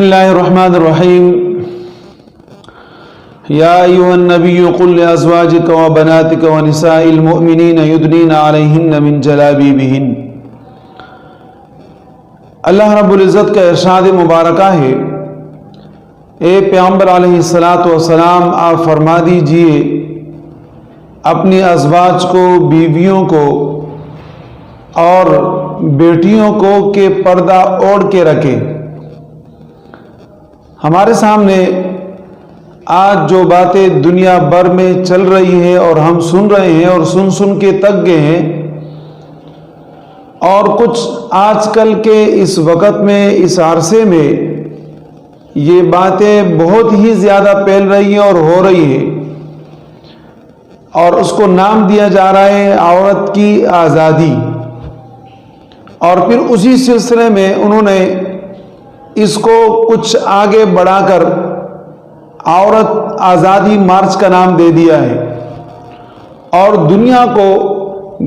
الله الرحمن الرحيم يا أيها النبي قل لأزواجك وبناتك ونساء المؤمنين يدنين عليهن من جلابيبهن۔ اللہ رب العزت کا ارشاد مبارکہ ہے، اے پیغمبر علیہ السلام آپ فرما دیجئے اپنی ازواج کو، بیویوں کو اور بیٹیوں کو کہ پردہ اوڑھ کے رکھے۔ ہمارے سامنے آج جو باتیں دنیا بھر میں چل رہی ہے اور ہم سن رہے ہیں اور سن کے تک گئے ہیں، اور کچھ آج کل کے اس وقت میں اس عرصے میں یہ باتیں بہت ہی زیادہ پھیل رہی ہیں اور ہو رہی ہے، اور اس کو نام دیا جا رہا ہے عورت کی آزادی۔ اور پھر اسی سلسلے میں انہوں نے اس کو کچھ آگے بڑھا کر عورت آزادی مارچ کا نام دے دیا ہے، اور دنیا کو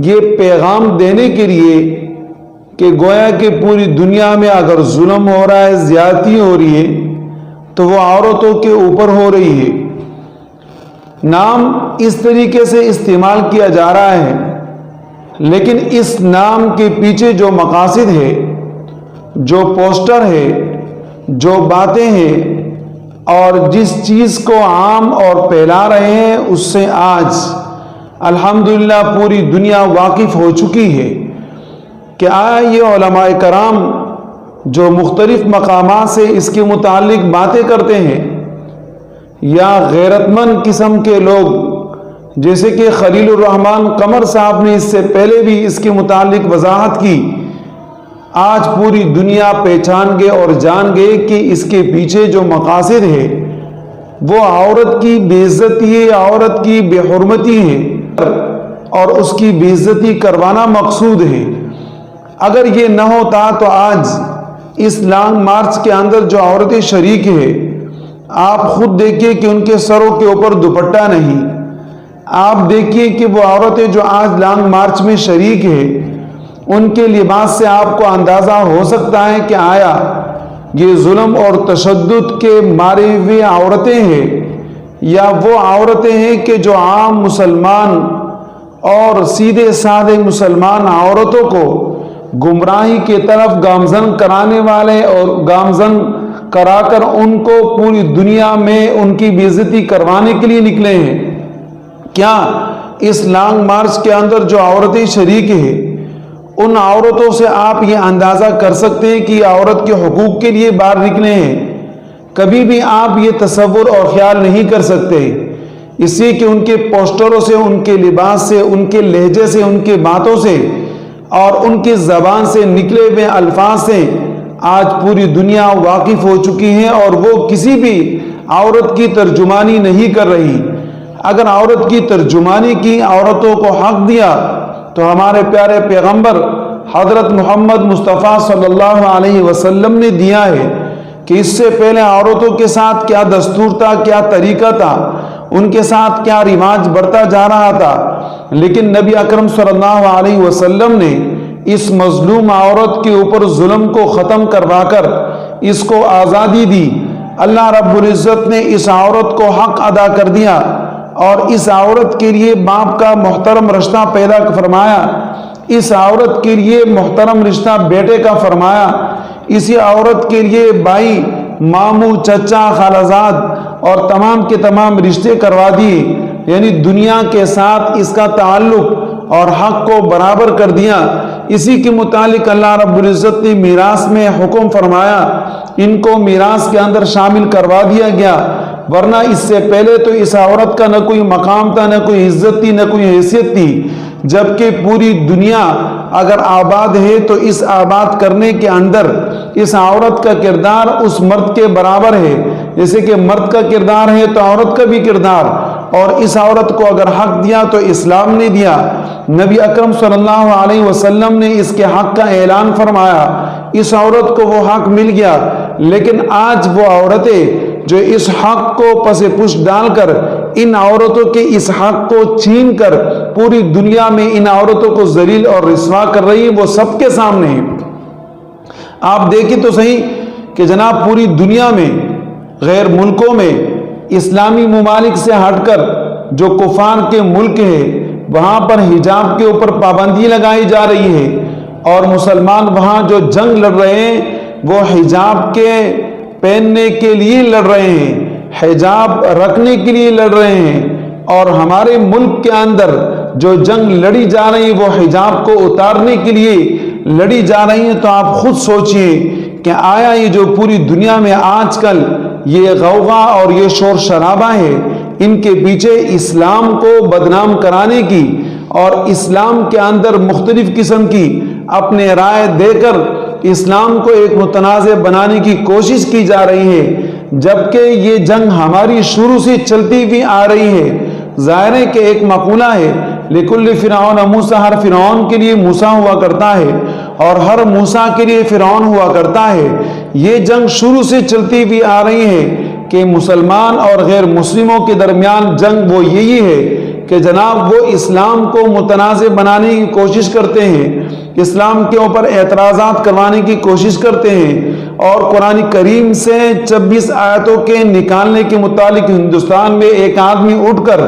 یہ پیغام دینے کے لیے کہ گویا کہ پوری دنیا میں اگر ظلم ہو رہا ہے، زیادتی ہو رہی ہے، تو وہ عورتوں کے اوپر ہو رہی ہے۔ نام اس طریقے سے استعمال کیا جا رہا ہے، لیکن اس نام کے پیچھے جو مقاصد ہے، جو پوسٹر ہے، جو باتیں ہیں، اور جس چیز کو عام اور پھیلا رہے ہیں، اس سے آج الحمدللہ پوری دنیا واقف ہو چکی ہے کہ آیا یہ علماء کرام جو مختلف مقامات سے اس کے متعلق باتیں کرتے ہیں، یا غیرت مند قسم کے لوگ جیسے کہ خلیل الرحمن قمر صاحب نے اس سے پہلے بھی اس کے متعلق وضاحت کی، آج پوری دنیا پہچان گئے اور جان گئے کہ اس کے پیچھے جو مقاصد ہے وہ عورت کی بے عزتی ہے، عورت کی بے حرمتی ہے، اور اس کی بے عزتی کروانا مقصود ہے۔ اگر یہ نہ ہوتا تو آج اس لانگ مارچ کے اندر جو عورتیں شریک ہیں، آپ خود دیکھیے کہ ان کے سروں کے اوپر دوپٹہ نہیں، آپ دیکھیے کہ وہ عورتیں جو آج لانگ مارچ میں شریک ہیں، ان کے لباس سے آپ کو اندازہ ہو سکتا ہے کہ آیا یہ ظلم اور تشدد کے مارے ہوئے عورتیں ہیں، یا وہ عورتیں ہیں کہ جو عام مسلمان اور سیدھے سادے مسلمان عورتوں کو گمراہی کی طرف گامزن کرانے والے اور گامزن کرا کر ان کو پوری دنیا میں ان کی بے عزتی کروانے کے لیے نکلے ہیں۔ کیا اس لانگ مارچ کے اندر جو عورتیں شریک ہیں، ان عورتوں سے آپ یہ اندازہ کر سکتے ہیں کہ یہ عورت کے حقوق کے لیے باہر نکلے ہیں؟ کبھی بھی آپ یہ تصور اور خیال نہیں کر سکتے، اس لیے کہ ان کے پوسٹروں سے، ان کے لباس سے، ان کے لہجے سے، ان کے باتوں سے اور ان کی زبان سے نکلے ہوئے الفاظ سے آج پوری دنیا واقف ہو چکی ہے، اور وہ کسی بھی عورت کی ترجمانی نہیں کر رہی۔ اگر عورت کی ترجمانی کی، عورتوں کو حق دیا، تو ہمارے پیارے پیغمبر حضرت محمد مصطفیٰ صلی اللہ علیہ وسلم نے دیا ہے کہ اس سے پہلے عورتوں کے ساتھ کیا دستور تھا، کیا طریقہ تھا، ان کے ساتھ کیا رواج بڑھتا جا رہا تھا، لیکن نبی اکرم صلی اللہ علیہ وسلم نے اس مظلوم عورت کے اوپر ظلم کو ختم کروا کر اس کو آزادی دی۔ اللہ رب العزت نے اس عورت کو حق ادا کر دیا، اور اس عورت کے لیے باپ کا محترم رشتہ پیدا فرمایا، اس عورت کے لیے محترم رشتہ بیٹے کا فرمایا، اسی عورت کے لیے بھائی، ماموں، چچا، خالازاد اور تمام کے تمام رشتے کروا دیے، یعنی دنیا کے ساتھ اس کا تعلق اور حق کو برابر کر دیا۔ اسی کے متعلق اللہ رب العزت نے میراث میں حکم فرمایا، ان کو میراث کے اندر شامل کروا دیا گیا، ورنہ اس سے پہلے تو اس عورت کا نہ کوئی مقام تھا، نہ کوئی عزت تھی، نہ کوئی حیثیت تھی، جبکہ پوری دنیا اگر آباد ہے تو اس آباد کرنے کے اندر اس عورت کا کردار اس مرد کے برابر ہے، جیسے کہ مرد کا کردار ہے تو عورت کا بھی کردار، اور اس عورت کو اگر حق دیا تو اسلام نے دیا، نبی اکرم صلی اللہ علیہ وسلم نے اس کے حق کا اعلان فرمایا، اس عورت کو وہ حق مل گیا۔ لیکن آج وہ عورتیں جو اس حق کو پس پش ڈال کر ان عورتوں کے اس حق کو چھین کر پوری دنیا میں ان عورتوں کو ذلیل اور رسوا کر رہی ہیں، وہ سب کے سامنے ہیں۔ آپ دیکھیں تو صحیح کہ جناب پوری دنیا میں غیر ملکوں میں اسلامی ممالک سے ہٹ کر جو کفار کے ملک ہے وہاں پر حجاب کے اوپر پابندی لگائی جا رہی ہے، اور مسلمان وہاں جو جنگ لڑ رہے ہیں وہ حجاب کے پہننے کے لیے لڑ رہے ہیں، حجاب رکھنے کے لیے لڑ رہے ہیں۔ اور ہمارے ملک کے اندر جو جنگ لڑی جا رہی ہے وہ حجاب کو اتارنے کے لیے لڑی جا رہی ہیں۔ تو آپ خود سوچئے کہ آیا یہ جو پوری دنیا میں آج کل یہ غوغا اور یہ شور شرابہ ہے، ان کے پیچھے اسلام کو بدنام کرانے کی اور اسلام کے اندر مختلف قسم کی اپنے رائے دے کر اسلام کو ایک متنازع بنانے کی کوشش کی جا رہی ہے، جبکہ یہ جنگ ہماری شروع سے چلتی بھی آ رہی ہے۔ ظاہر ہے کہ ایک مقولہ ہے لِكُلِّ فِرْعَوْنَ مُوسَىٰ، ہر فرعون کے لیے موسیٰ ہوا کرتا ہے اور ہر موسیٰ کے لیے فرعون ہوا کرتا ہے۔ یہ جنگ شروع سے چلتی بھی آ رہی ہے کہ مسلمان اور غیر مسلموں کے درمیان جنگ وہ یہی ہے کہ جناب وہ اسلام کو متنازع بنانے کی کوشش کرتے ہیں، اسلام کے اوپر اعتراضات کروانے کی کوشش کرتے ہیں، اور قرآن کریم سے 26 آیتوں کے نکالنے کے متعلق ہندوستان میں ایک آدمی اٹھ کر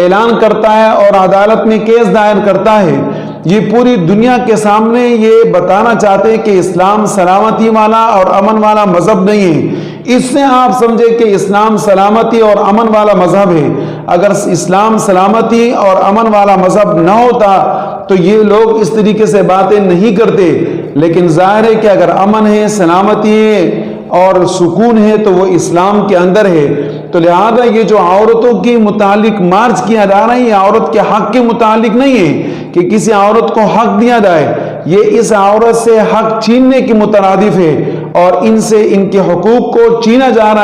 اعلان کرتا ہے اور عدالت میں کیس دائر کرتا ہے۔ یہ پوری دنیا کے سامنے یہ بتانا چاہتے ہیں کہ اسلام سلامتی والا اور امن والا مذہب نہیں ہے۔ اس سے آپ سمجھے کہ اسلام سلامتی اور امن والا مذہب ہے۔ اگر اسلام سلامتی اور امن والا مذہب نہ ہوتا تو یہ لوگ اس طریقے سے باتیں نہیں کرتے، لیکن ظاہر ہے کہ اگر امن ہے، سلامتی ہے اور سکون ہے تو وہ اسلام کے اندر ہے۔ تو لہذا یہ جو عورتوں کے متعلق مارچ کیا جا رہا ہے یہ عورت کے حق کے متعلق نہیں ہے کہ کسی عورت کو حق دیا جائے، یہ اس عورت سے حق چھیننے کے مترادف ہے اور ان سے ان کے حقوق کو چھینا جا رہا ہے۔